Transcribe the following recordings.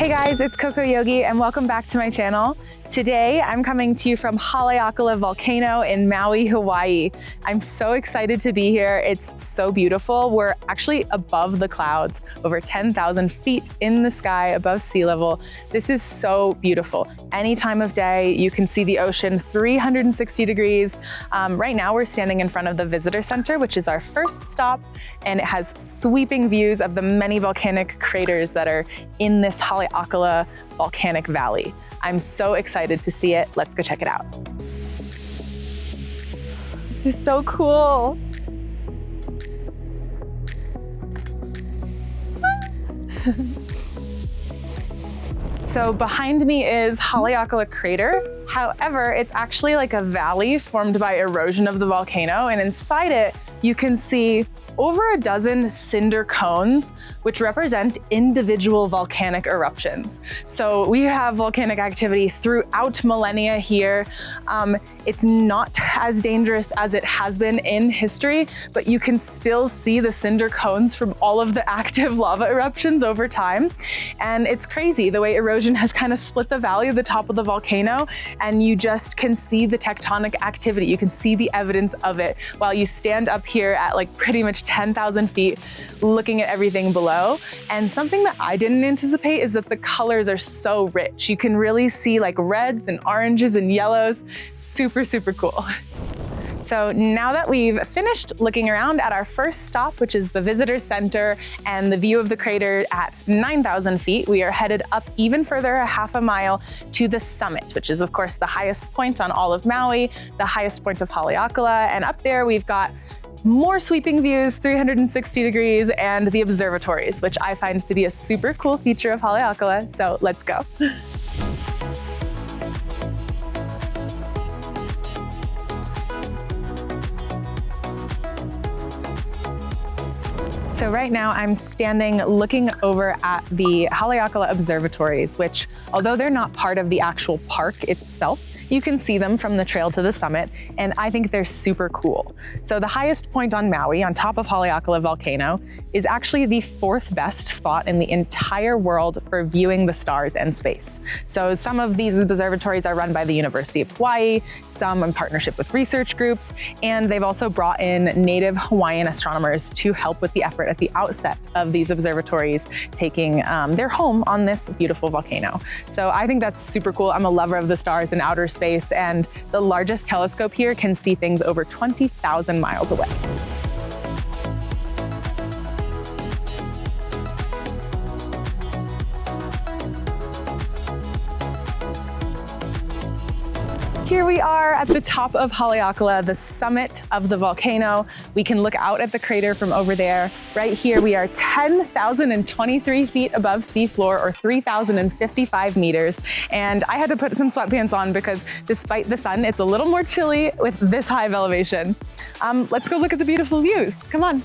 Hey guys, it's Coco Yogi and welcome back to my channel. Today, I'm coming to you from Haleakalā Volcano in Maui, Hawaii. I'm so excited to be here. It's so beautiful. We're actually above the clouds, over 10,000 feet in the sky above sea level. This is so beautiful. Any time of day, you can see the ocean 360 degrees. Right now, we're standing in front of the visitor center, which is our first stop, and it has sweeping views of the many volcanic craters that are in this Haleakalā volcanic valley. I'm so excited to see it. Let's go check it out. This is so cool. So behind me is Haleakalā crater. However, it's actually like a valley formed by erosion of the volcano, and inside it, you can see over a dozen cinder cones, which represent individual volcanic eruptions. So we have volcanic activity throughout millennia here. It's not as dangerous as it has been in history, but you can still see the cinder cones from all of the active lava eruptions over time. And it's crazy the way erosion has kind of split the valley of the top of the volcano, and you just can see the tectonic activity. You can see the evidence of it while you stand up here at like pretty much 10,000 feet looking at everything below. And something that I didn't anticipate is that the colors are so rich. You can really see like reds and oranges and yellows. Super, super cool. So now that we've finished looking around at our first stop, which is the visitor center and the view of the crater at 9,000 feet, we are headed up even further, a half a mile, to the summit, which is of course the highest point on all of Maui, the highest point of Haleakalā. And up there we've got more sweeping views, 360 degrees, and the observatories, which I find to be a super cool feature of Haleakalā. So let's go. So right now I'm standing looking over at the Haleakalā observatories, which, although they're not part of the actual park itself, you can see them from the trail to the summit, and I think they're super cool. So the highest point on Maui, on top of Haleakalā Volcano, is actually the 4th best spot in the entire world for viewing the stars and space. So some of these observatories are run by the University of Hawaii, some in partnership with research groups, and they've also brought in native Hawaiian astronomers to help with the effort at the outset of these observatories, taking their home on this beautiful volcano. So I think that's super cool. I'm a lover of the stars and outer space, and the largest telescope here can see things over 20,000 miles away. Here we are at the top of Haleakalā, the summit of the volcano. We can look out at the crater from over there. Right here, we are 10,023 feet above seafloor, or 3,055 meters. And I had to put some sweatpants on because despite the sun, it's a little more chilly with this high of elevation. Let's go look at the beautiful views. Come on.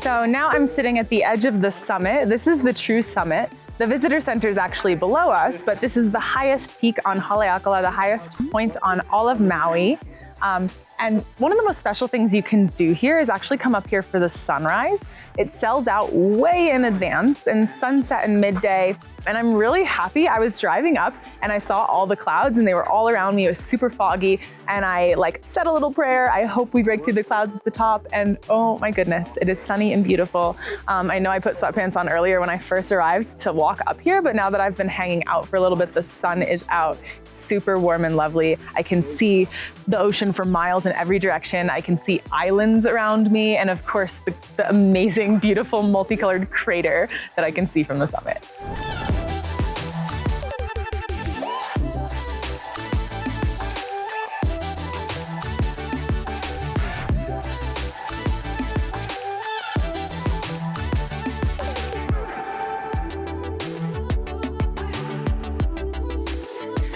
So now I'm sitting at the edge of the summit. This is the true summit. The visitor center is actually below us, but this is the highest peak on Haleakalā, the highest point on all of Maui. And one of the most special things you can do here is actually come up here for the sunrise. It sells out way in advance, and sunset and midday. And I'm really happy. I was driving up and I saw all the clouds and they were all around me. It was super foggy. And I said a little prayer. I hope we break through the clouds at the top. And oh my goodness, it is sunny and beautiful. I know I put sweatpants on earlier when I first arrived to walk up here, but now that I've been hanging out for a little bit, the sun is out. Super warm and lovely. I can see the ocean for miles in every direction. I can see islands around me. And of course, the amazing, beautiful, multicolored crater that I can see from the summit.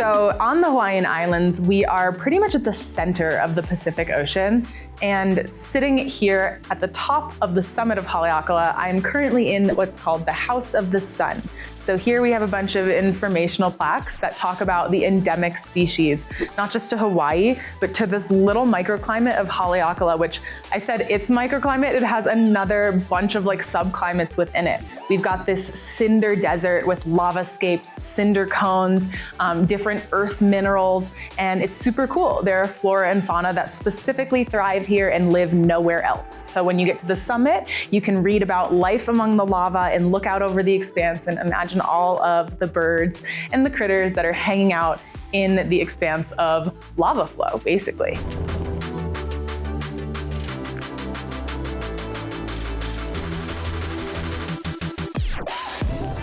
So on the Hawaiian Islands, we are pretty much at the center of the Pacific Ocean. And sitting here at the top of the summit of Haleakalā, I'm currently in what's called the House of the Sun. So here we have a bunch of informational plaques that talk about the endemic species, not just to Hawaii, but to this little microclimate of Haleakalā, which I said it's microclimate, it has another bunch of like subclimates within it. We've got this cinder desert with lavascapes, cinder cones, different earth minerals, and it's super cool. There are flora and fauna that specifically thrive here and live nowhere else. So when you get to the summit, you can read about life among the lava and look out over the expanse and imagine all of the birds and the critters that are hanging out in the expanse of lava flow, basically.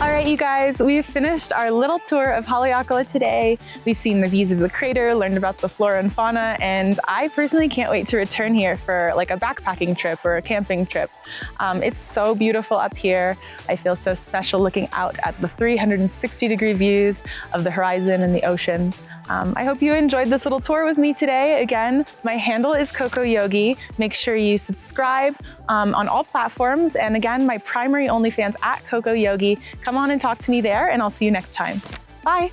All right, you guys, we've finished our little tour of Haleakalā today. We've seen the views of the crater, learned about the flora and fauna, and I personally can't wait to return here for like a backpacking trip or a camping trip. It's so beautiful up here. I feel so special looking out at the 360-degree views of the horizon and the ocean. I hope you enjoyed this little tour with me today. Again, my handle is Coco Yogi. Make sure you subscribe on all platforms. And again, my primary OnlyFans at Coco Yogi. Come on and talk to me there, and I'll see you next time. Bye.